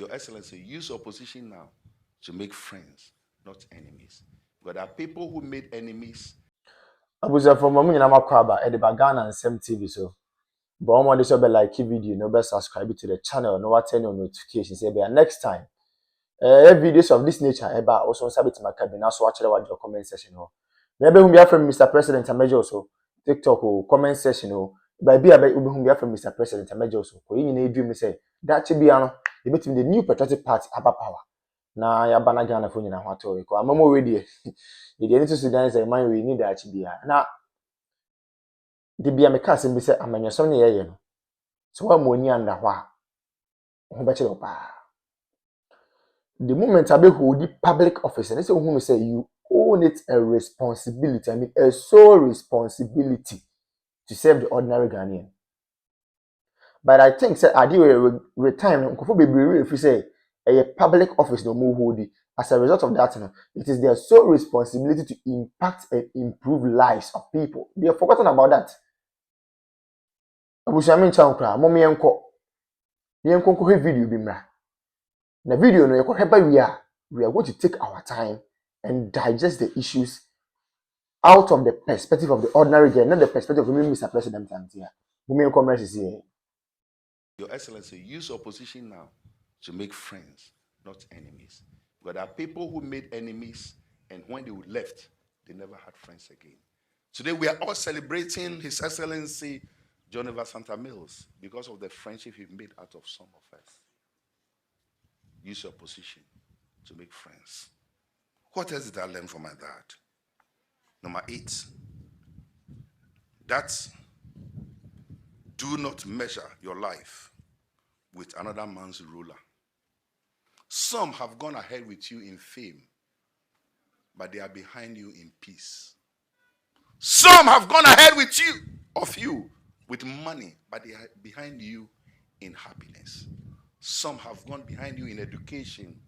Your Excellency, use opposition now to make friends, not enemies. But there are people who made enemies. Abuja from Mamunya Makwaba, Ediba Ghana and Sem TV. So, but I'm on this like video, no best subscribe to the channel, no turn on notifications. Next time, videos of this nature, also submit to my cabinet. So, watch your comment section. Maybe whom you from Mr. President, a major also TikTok or comment section. By be whom you from Mr. President, a major also. You need dream say that should be the new patriotic party about power. Na ya bana Ghana for nyina ho ato ko amamo we de e de nti Sudan say man we need achi bia na de bia me ka sem bi say amanyesom ne yeye no so wa mo ni anda ho a ho be chiro pa the moment abe hold the public office and say who say you own it a responsibility, I mean a sole responsibility to serve the ordinary Ghanaian. But I think say adi we time nkofo bebree if you say a public office no more hold it. As a result of that, it is their sole responsibility to impact and improve lives of people. They have forgotten about that. Abushami chankra, mommy enko. The enko video bimra. The video no we are going to take our time and digest the issues out of the perspective of the ordinary guy, not the perspective of Mr. President. Your Excellency, use opposition now to make friends, not enemies. But there are people who made enemies, and when they left, they never had friends again. Today, we are all celebrating His Excellency John Santa Mills because of the friendship he made out of some of us. Use your position to make friends. What else did I learn from my dad? Number 8, that do not measure your life with another man's ruler. Some have gone ahead with you in fame, but they are behind you in peace. Some have gone ahead with you with money, but they are behind you in happiness. Some have gone behind you in education,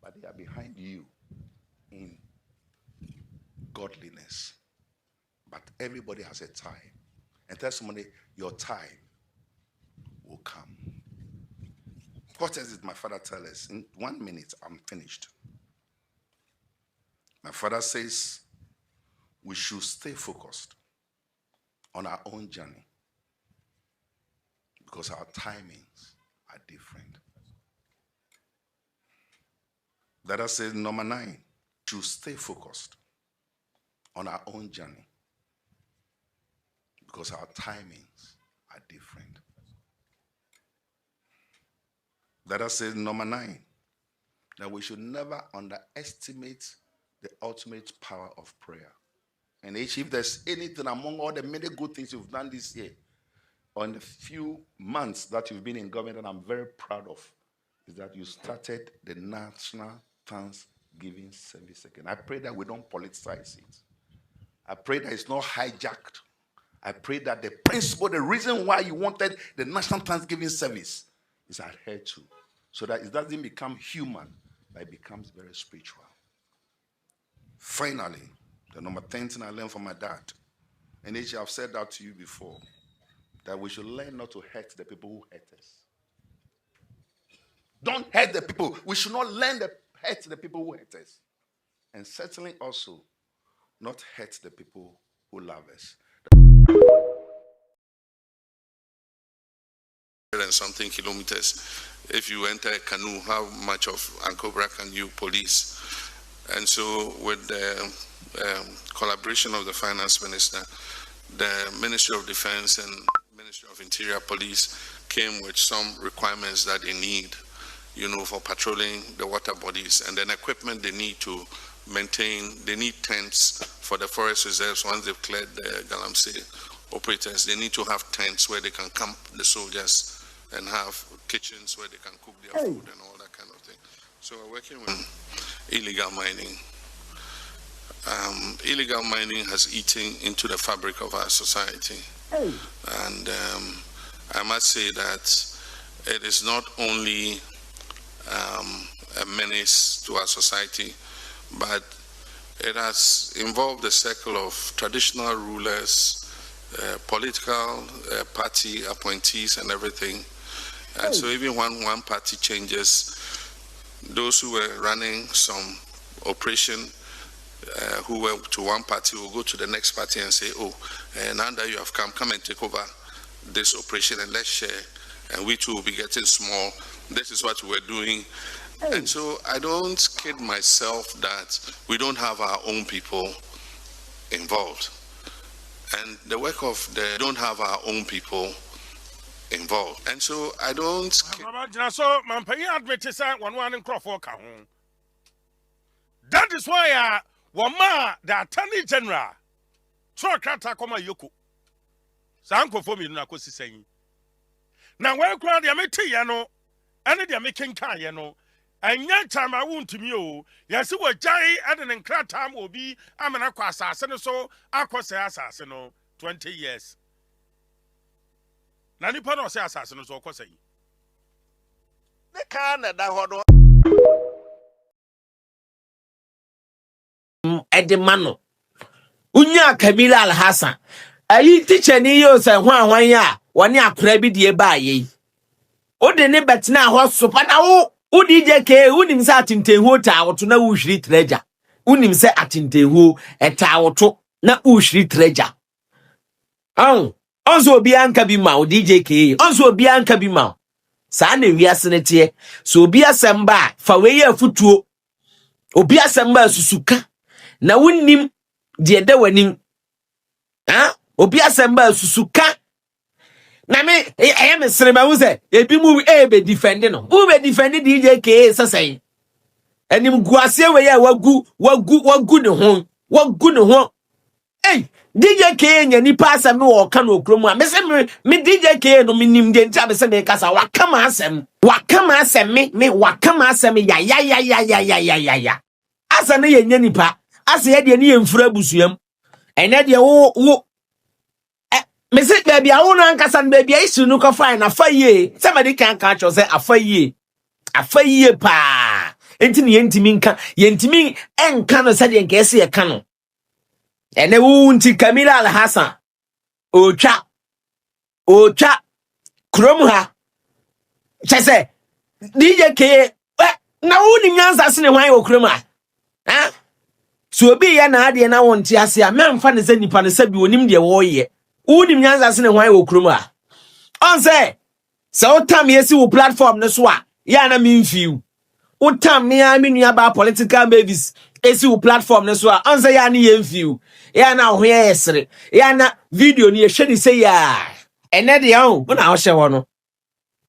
but they are behind you in godliness. But everybody has a time. And tell somebody, your time will come. What else did my father tell us? In 1 minute, I'm finished. My father says we should stay focused on our own journey because our timings are different. That I said, number 9, to stay focused on our own journey because our timings are different. That I said, number 9, that we should never underestimate the ultimate power of prayer. And if there's anything among all the many good things you've done this year, or in the few months that you've been in government, and I'm very proud of, is that you started the National Thanksgiving Service again. I pray that we don't politicize it. I pray that it's not hijacked. I pray that the principle, the reason why you wanted the National Thanksgiving Service is adhered to, so that it doesn't become human, but it becomes very spiritual. Finally, the number 10 thing I learned from my dad, and I've said that to you before, that we should learn not to hurt the people who hurt us. Don't hurt the people. We should not learn to hurt the people who hurt us. And certainly also not hurt the people who love us. And something kilometers. If you enter a canoe, how much of Ankobra can you police? And so with the collaboration of the finance minister, the Ministry of Defense and Ministry of Interior Police came with some requirements that they need, for patrolling the water bodies, and then equipment they need to maintain. They need tents for the forest reserves. Once they've cleared the Galamsey operators, they need to have tents where they can camp the soldiers and have kitchens where they can cook their food and all that kind of thing. So we're working with illegal mining. Illegal mining has eaten into the fabric of our society. And I must say that it is not only a menace to our society, but it has involved a circle of traditional rulers, political party appointees and everything. And so even when one party changes, those who were running some operation, who were to one party will go to the next party and say, oh, now that you have come and take over this operation and let's share, and we too will be getting small. This is what we're doing. And so I don't kid myself that we don't have our own people involved. And the work of the don't have our own people involved. And so I don't. So, man, pay admit one in Crawford. That is why one ma the Attorney General Ay3ka koma yoku. Sanko for me na kosi saying. Now where crowd ya meti yano, and they are making car yano. And young time I won't to me, yes, it was Jai and an enclad time will be I'm an aqua assassin, so aqua say assassin 20 years. Nani Pano say assassin, so of course. The Canada, Edemano Unya Kamila Al Hassan. Ayi teacher ni yo say hwan ya woni akora bi de ba yi. O de ne betina ho sopa na wo DJ K unim se atintenhu ta woto na uhwiri treasure. Unim se atintenhu eta woto na uhwiri treasure. Onzo obi anka bi ma o DJ K. Onzo obi anka bi ma. Sa na wiase ne tie. So obi asamba fa we ya futuo. Obi asamba susuka. Na wunim de da wanim. Obi asamba susuka. Na me me srema wo se ebi mu be defend no. Who be defend DJ K sasai. Enim guase we ya wagu ne ho. Wagu ne ho. Hey, DJ K nya ni pa asem wo ka no okromu a me se me DJ K no minim de ntia be se me kasa wakama asem. Wakama asem me wakama asem ya. Asa ne ye nya nipa. Asa ye de ne ye mfura busuam. Ene de wo me say baby I won ankasa no baby isu no ko fine afaye. Somebody can catch us say afaye. Afaye pa. Enti ne yentimi nka yentimi enka no sade enka ese ye ka no. Ene wu nti Kamila Al Hassan. Ocha krom ha. Chese DJ K na wu ni nyansa se ne hwan wo krom ha. So obi ya na ade na wonti ase a memfa ne se nipa ne sabi onim de wo ye. Unim nyanza se ne hwan wo krom a. On say utam yesi wo platform ne so a ya na memfiu. Utam me a me nua ba political babies esi wo platform ne so a on say ya na yemfiu. Ya na ho yesere. Ya na video ni ehwe ni say ya. Ene de ho na wo hye wo no.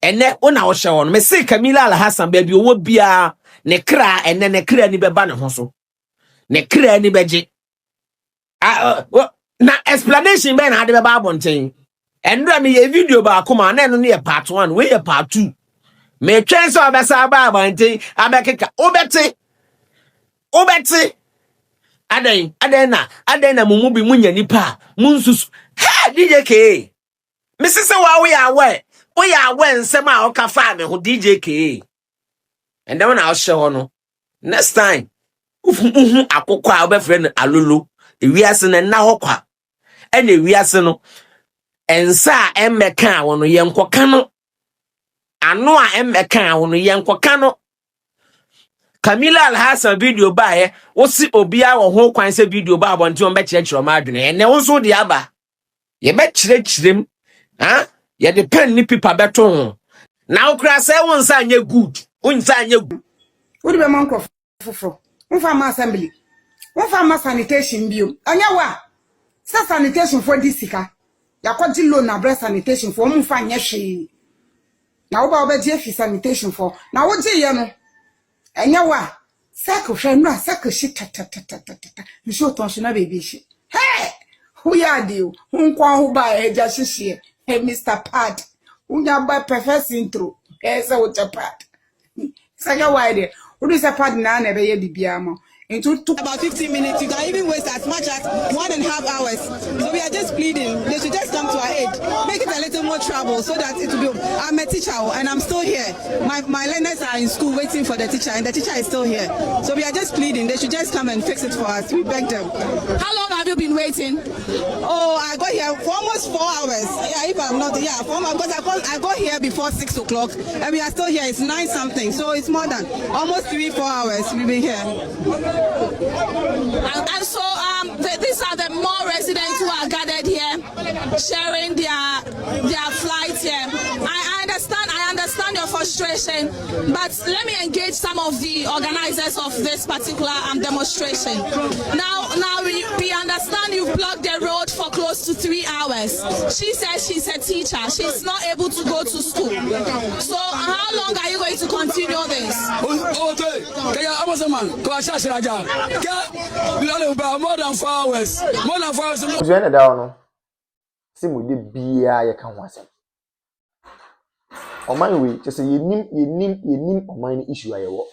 Ene wo na wo hye wo no. Me say Kamila Al Hassan baby owo bia ne kra ene ne kra ni beba ne ho so. Ne kra ni beje. Na explanation be na de be abonten. Endra me ye video ba akoma na no ne part 1 we ye part 2. Me twen so obesa ba abonten abekeka obeti aden na mumu bi munya nipa munsusu ha DJ K. Me sese wa we awe nsem a o ka fa me ho DJ K. And then na o hye ho no next time ufu akokwa a obefre no alolo ewiase na ho kwa ene wiase no ensa emmeka wono yenkoka no ano a emmeka wono yenkoka no Kamila Al Hassan video ba wo si obia wo ho kwan se video ba abonti on be kirechiro ma adwene ene wo so de aba ye be kirechirem ye de pen ni paper beto ho na wo kra se won sa anya good unsa anya good wo de be man ko foforo won fa ma assembly won fa ma sanitation bio anya wa sa sanitation for disika yakwaji loan na breast sanitation for mu fa nya hwe na wo ba obeje fi sanitation for na wo je ye no anya wa sako hwe no sako shi ta nso tonshina baby shi hey who ya dio nkwa ho ba eja hihie hey Mr. Pad unya ba perfect intro say what a pad sanya wa de wo do say pad na be ye bibia mo It took about 15 minutes. You can even waste as much as 1.5 hours. So we are just pleading. They should just come to our aid. Make it a little more trouble so that it will be. I'm a teacher and I'm still here. My learners are in school waiting for the teacher and the teacher is still here. So we are just pleading. They should just come and fix it for us. We beg them. How long have you been waiting? Oh, I got here for almost 4 hours. Yeah, if I'm not, yeah, 4 hours. Because I got here before 6 o'clock and we are still here. It's 9 something. So it's more than almost 3-4 hours we've been here. And so these are the more residents who are gathered here, sharing their flight here. I understand your frustration, but let me engage some of the organizers of this particular demonstration. Now we understand you've blocked the road for close to 3 hours. She says she's a teacher. She's not able to go to school. So how long are you going to continue this? Amasaman, more than 4 hours. More than 4 hours. We just say yenim oman issue ayewo.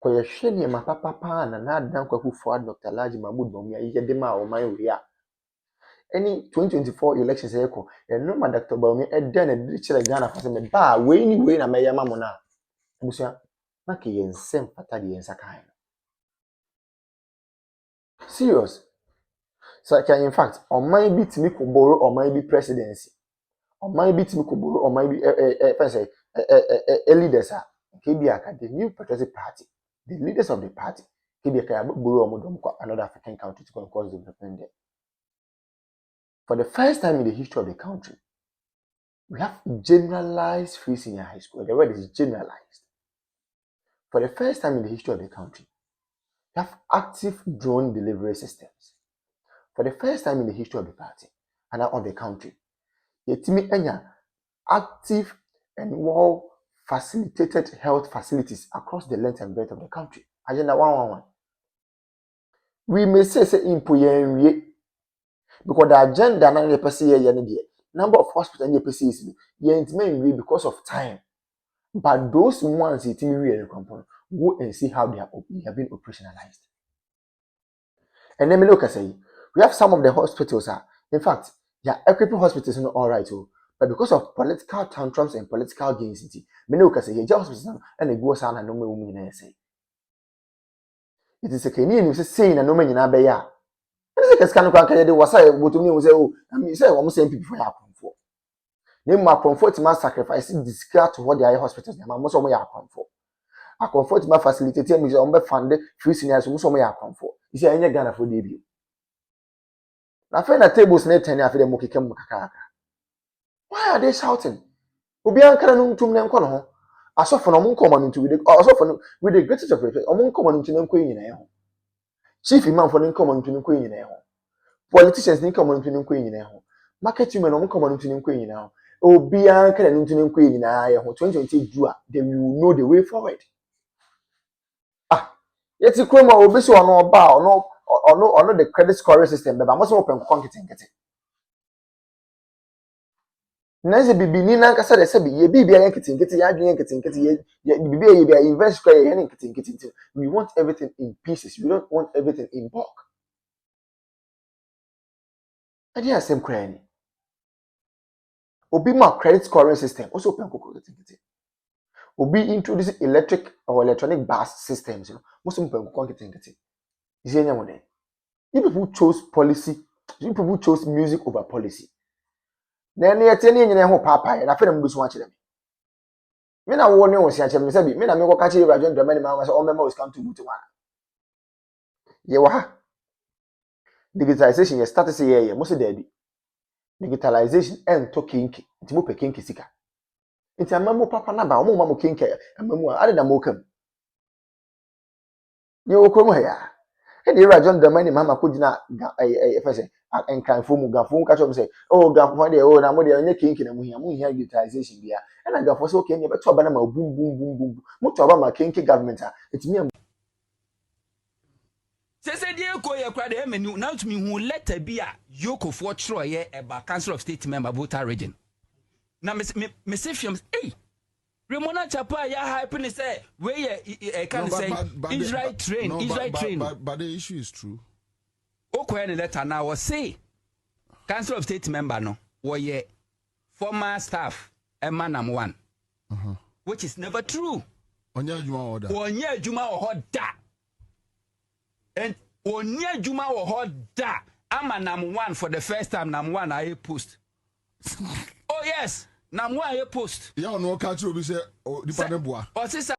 Ko ye hwe ne ma papa na adan kwaku for Dr. Laji Mahmood Bawumia yede ma oman we a. Any 2024 elections eko, e no ma Dr. Bawumia e den e di kire Ghana for say me ba we ni we na me yama mo na. Busia na ke yensem fata de yensa kan. Serious. So in fact, oman bi timi ko borrow oman bi presidency. Oman bi timi ko borrow oman bi leaders are Ay3ka, the new patriotic party, the leaders of the party, Ay3ka borrow another African country to cause development there. For the first time in the history of the country, we have generalized free senior high school. The word is generalized. For the first time in the history of the country, we have active drone delivery systems. For the first time in the history of the party and of the country, yetimi enya active and well facilitated health facilities across the length and breadth of the country. Agenda 111. We may say impoyen because the agenda na the person here number of hospitals and the is intimate because of time. But those ones it really go and see how they have been operationalized. And then look say we have some of the hospitals in fact equipping hospitals not all right but because of political tantrums and political gains many can say hospitals and they go sana no me say it is a Kenyan saying na no me nyina be ya ese kesika no kan kan de wasa botumi we say oh I mean say we say people for akonfo nem akonfo ti ma sacrifice discard to what their hospitals na mo so mo ya akonfo akonfo ti ma facilitate am say on be fund free seniors mo so mo ya akonfo isi anya Ghana for dey bi na fe na tables na 10 afi dem keke mu kakaka. Why are they shouting? Obi ankara no ntum ne nko no ho. Asofo no mo nko ma ntum with asofo no with the greatest of respect. Omo nko ma ntum ne nko nyina e ho. Chief imam for nko ma ntum ne nko nyina e ho. Politicians nko ma ntum ne nko nyina e ho. Market women omo nko ma ntum ne nko nyina e ho. Obi ankara no ntum ne nko nyina e ho. 2020 Jua, then we will know the way forward. Yeti kroma obi so ono oba ono the credit scoring system be ba mo so open konketenkete. Nanze bibini na nkasa de sebi ye bibia yanketenkete ya adwen yanketenkete ye bibia ye bia invest square ye yanketenkete. We want everything in pieces. We don't want everything in bulk. Adi asem kra ni. Obi ma credit scoring system also open konketenkete. Obi introduce electric or electronic bus systems, most of them konketenkete. Is any one there? You people chose policy, you people chose music over policy. Then you tell me ho papa and I feel them watch them. Me na wo ne wo sia chem say bi me na me ko ka che Rev.Lawrence ma say all members come to do one. Ye wa ha. Digitalization ye start say ye mo say there bi. Digitalization and to kinki, nti mo pe kinki sika. Nti amamu papa na ba o mo ma mo kinki amamu a ade na mo kam. Ye wo krom ha ya. And the Rev.Lawrence mama could not encanfo mu gafo catch up say, oh, gafo de oh, na mo de onye kinki na mu hia utilization bia. And I gafo say okay, you better ba na ma boom boom boom boom. Mo to ba ma kinki government it me Say dey ko ye kra de menu now to me who letter bi a yoko for tro ye about council of state member voter region. Na me say fiam hey Ramona Chapa ya hype say where can say Israel train but the issue is true. Okay, the letter now was say Council of State member no were former staff Emanam 1 which is never true. Onya Juma or da and Onya Juma or da Amanam 1 for the first time Nam 1 I post. Oh yes, Nam 1 I post. Yeah, no catch you be say oh the paneboa.